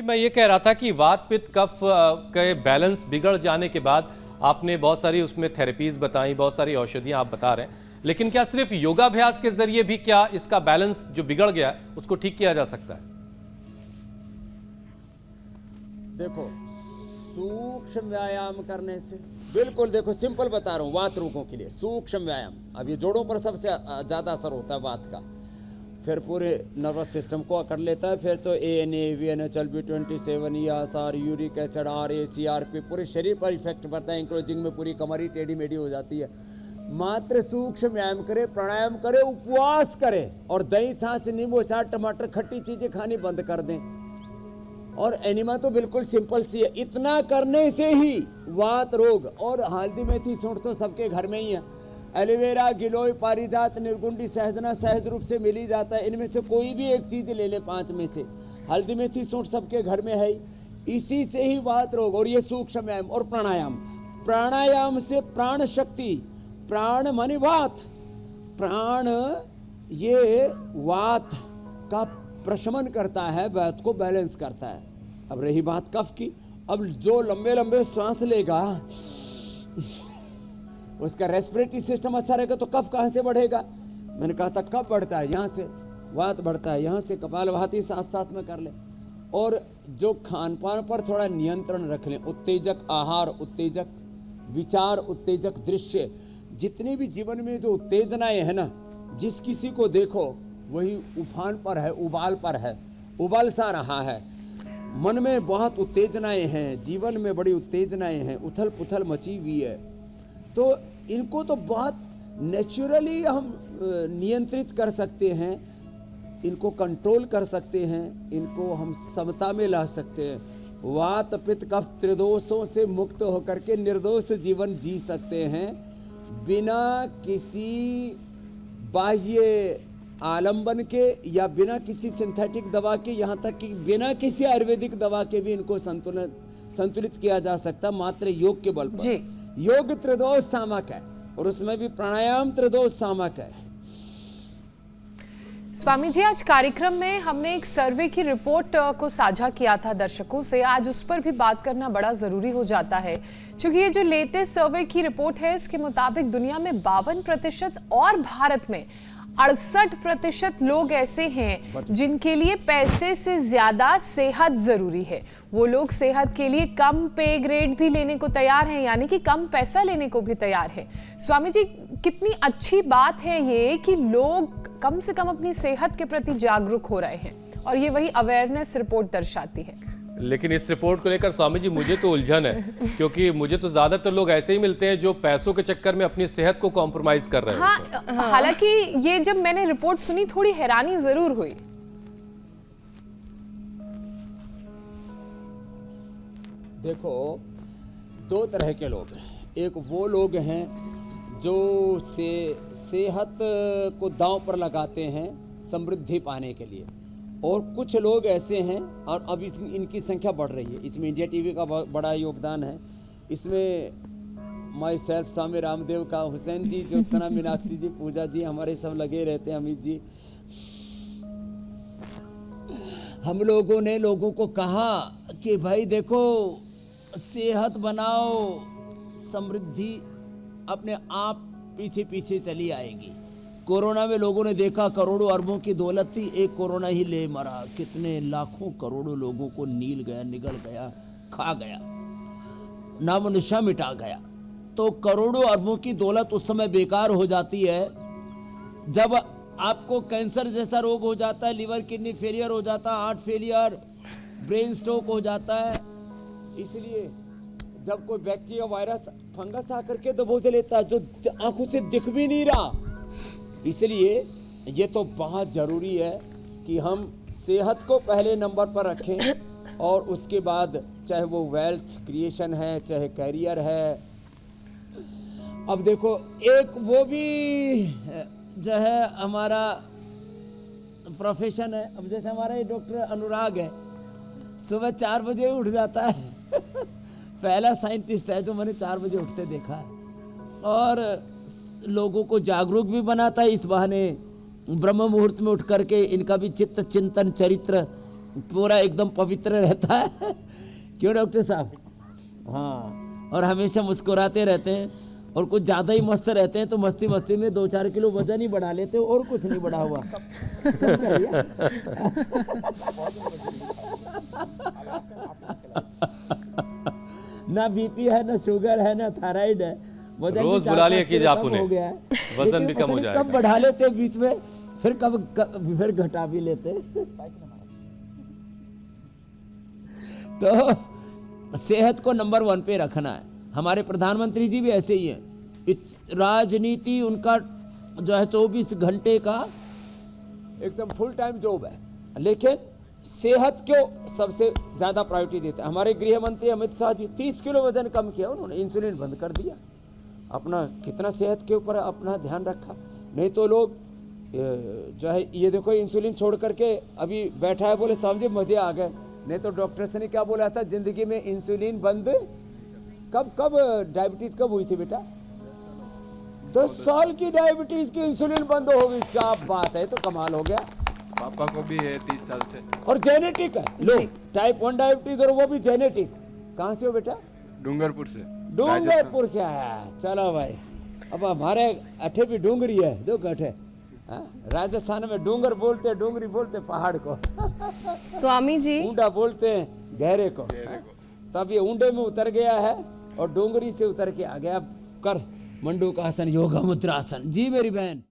मैं ये कह रहा था कि वात पित्त कफ के बैलेंस बिगड़ जाने के बाद आपने बहुत सारी उसमें थेरेपीज बताई, बहुत सारी औषधियां आप बता रहे हैं, लेकिन क्या सिर्फ योगाभ्यास के जरिए भी क्या इसका बैलेंस जो बिगड़ गया है उसको ठीक किया जा सकता है? देखो, सूक्ष्म व्यायाम करने से बिल्कुल, देखो सिंपल बता रहा हूँ, वात रोगों के लिए सूक्ष्म व्यायाम। अब ये जोड़ों पर सबसे ज़्यादा असर होता है वात का, फिर पूरे नर्वस सिस्टम को कर लेता है। फिर तो ANA, VNH, B27, ESR, uric acid, RA, CRP पूरे शरीर पर इफेक्ट पड़ता है। इंक्रोजिंग में पूरी कमर ही टेढ़ी मेढ़ी हो जाती है। मात्र सूक्ष्म व्यायाम करे, प्राणायाम करे, उपवास करे और दही छाछ नींबू अचार टमाटर खट्टी चीज़ें खानी बंद कर दें। और एनिमा तो बिल्कुल सिंपल सी है। इतना करने से ही वात रोग, और हल्दी मेथी सूंठ तो सबके घर में ही है, एलोवेरा, गिलोय, पारिजात, निर्गुंडी, सहजना सहज रूप से मिल ही जाता है। इनमें से कोई भी एक चीज ले ले, 5 में से हल्दी मेथी सूंठ सबके घर में है। इसी से ही वात रोग। और ये सूक्ष्म व्यायाम और प्राणायाम, प्राणायाम से प्राण शक्ति, प्राण माने वात, प्राण ये वात का प्रशमन करता है, वात को बैलेंस करता है। अब रही बात कफ की, अब जो लंबे लंबे सांस लेगा उसका रेस्पिरेटरी सिस्टम अच्छा रहेगा तो कफ कहाँ से बढ़ेगा? मैंने कहा था कफ बढ़ता है यहाँ से, वात बढ़ता है यहाँ से, कपालभाति साथ साथ में कर ले। और जो खान पान पर थोड़ा नियंत्रण रख लें, उत्तेजक आहार, उत्तेजक विचार, उत्तेजक दृश्य, जितनी भी जीवन में जो उत्तेजनाएं है ना, जिस किसी को देखो वही उफान पर है, उबाल पर है, उबाल सा रहा है। मन में बहुत उत्तेजनाएं हैं, जीवन में बड़ी उत्तेजनाएं हैं, उथल पुथल मची हुई है। तो इनको तो बहुत नेचुरली हम नियंत्रित कर सकते हैं, इनको कंट्रोल कर सकते हैं, इनको हम समता में ला सकते हैं। वात पित्त कफ त्रिदोषों से मुक्त होकर के निर्दोष जीवन जी सकते हैं, बिना किसी बाह्य आलंबन के या बिना किसी सिंथेटिक दवा के, यहाँ तक कि बिना किसी आयुर्वेदिक दवा के भी इनको संतुलित किया जा सकता, मात्र योग के बल पर। योग त्रिदोष सामक है और उसमें भी प्राणायाम त्रिदोष सामक है। स्वामी जी, आज कार्यक्रम में हमने एक सर्वे की रिपोर्ट को साझा किया था दर्शकों से। आज उस पर भी बात करना बड़ा जरूरी हो जाता है, क्योंकि ये जो लेटेस्ट सर्वे की रिपोर्ट है, इसके मुताबिक दुनिया में 52% और भारत में 68% लोग ऐसे हैं जिनके लिए पैसे से ज्यादा सेहत जरूरी है। वो लोग सेहत के लिए कम पे ग्रेड भी लेने को तैयार हैं, यानी कि कम पैसा लेने को भी तैयार है। स्वामी जी, कितनी अच्छी बात है ये कि लोग कम से कम अपनी सेहत के प्रति जागरूक हो रहे हैं, और ये वही अवेयरनेस रिपोर्ट दर्शाती है। लेकिन इस रिपोर्ट को लेकर स्वामी जी मुझे तो उलझन है, क्योंकि मुझे तो ज्यादातर लोग ऐसे ही मिलते हैं जो पैसों के चक्कर में अपनी सेहत को कॉम्प्रोमाइज कर रहे हैं। हाँ, हालांकि ये जब मैंने रिपोर्ट सुनी थोड़ी हैरानी जरूर हुई। देखो, 2 तरह के लोग हैं। एक वो लोग हैं जो सेहत को दांव पर लगाते हैं समृद्धि पाने के लिए, और कुछ लोग ऐसे हैं, और अब इनकी संख्या बढ़ रही है। इसमें इंडिया टीवी का बहुत बड़ा योगदान है। इसमें माई सेल्फ, स्वामी रामदेव का, हुसैन जी, ज्योत्सना, मीनाक्षी जी, पूजा जी, हमारे सब लगे रहते हैं, अमित जी। हम लोगों ने लोगों को कहा कि भाई देखो, सेहत बनाओ, समृद्धि अपने आप पीछे पीछे चली आएगी। कोरोना में लोगों ने देखा, करोड़ों अरबों की दौलत थी, एक कोरोना ही ले मरा, कितने लाखों करोड़ों लोगों को नील गया, निगल गया, खा गया, नामो निशान मिटा गया। तो करोड़ों अरबों की दौलत उस समय बेकार हो जाती है जब आपको कैंसर जैसा रोग हो जाता है, लिवर किडनी फेलियर हो जाता है, हार्ट फेलियर, ब्रेन स्ट्रोक हो जाता है। इसलिए जब कोई बैक्टीरिया, वायरस, फंगस आकर के दबोच लेता है जो आंखों से दिख भी नहीं रहा, इसलिए ये तो बहुत ज़रूरी है कि हम सेहत को पहले नंबर पर रखें, और उसके बाद चाहे वो वेल्थ क्रिएशन है, चाहे कैरियर है। अब देखो, एक वो भी जो है हमारा प्रोफेशन है। अब जैसे हमारा ये डॉक्टर अनुराग है, सुबह 4 बजे उठ जाता है पहला साइंटिस्ट है जो मैंने 4 बजे उठते देखा है, और लोगों को जागरूक भी बनाता है। इस बहाने ब्रह्म मुहूर्त में उठ करके इनका भी चित्त चिंतन चरित्र पूरा एकदम पवित्र रहता है। क्यों डॉक्टर साहब? हाँ, और हमेशा मुस्कुराते रहते हैं और कुछ ज़्यादा ही मस्त रहते हैं तो मस्ती मस्ती में 2-4 किलो वजन ही बढ़ा लेते हो और कुछ नहीं बढ़ा हुआ। ना बीपी है, ना शुगर है, ना थायराइड है, वजन रोज भी बुला लिया 4-5 कीजिए किलो आप कम उन्हें, हो गया है। वजन लेकिन भी कम पता हो नहीं जाएगा। कब बढ़ा लेते हैं बीच में, फिर फिर घटा भी लेते हैं। तो सेहत को नंबर 1 पे रखना है। हमारे प्रधानमंत्री जी भी ऐसे ही हैं। राजनीति उनका जो है 24 घंटे का एकदम फुल टाइम जॉब है, लेकिन सेहत को सबसे ज्यादा प्रायोरिटी देते हैं। हमारे गृह मंत्री अमित शाह जी 30 किलो वजन कम किया, उन्होंने इंसुलिन बंद कर दिया। अपना कितना सेहत के ऊपर अपना ध्यान रखा। नहीं तो लोग जो है ये देखो इंसुलिन छोड़ करके अभी बैठा है, बोले साहब जी मजे आ गए। नहीं तो डॉक्टर्स ने क्या बोला था, जिंदगी में इंसुलिन बंद कब डायबिटीज कब हुई थी बेटा? 10 साल की डायबिटीज की इंसुलिन बंद हो गई। क्या बात है, तो कमाल हो गया। पापा को भी है 30 साल से। और जेनेटिक है, लो टाइप 1 डायबिटीज और वो भी जेनेटिक। कहाँ से हो बेटा? डूंगरपुर से। डूंगरपुर से आया। चलो भाई, अब हमारे अठे भी डूंगरी है, दो गठे। राजस्थान में डूंगर बोलते, डूंगरी बोलते पहाड़ को। स्वामी जी, ऊंडा बोलते हैं गहरे को। तब ये ऊंडे में उतर गया है और डोंगरी से उतर के आ गया। अब कर मंडूकासन, योगा मुद्रासन। जी मेरी बहन।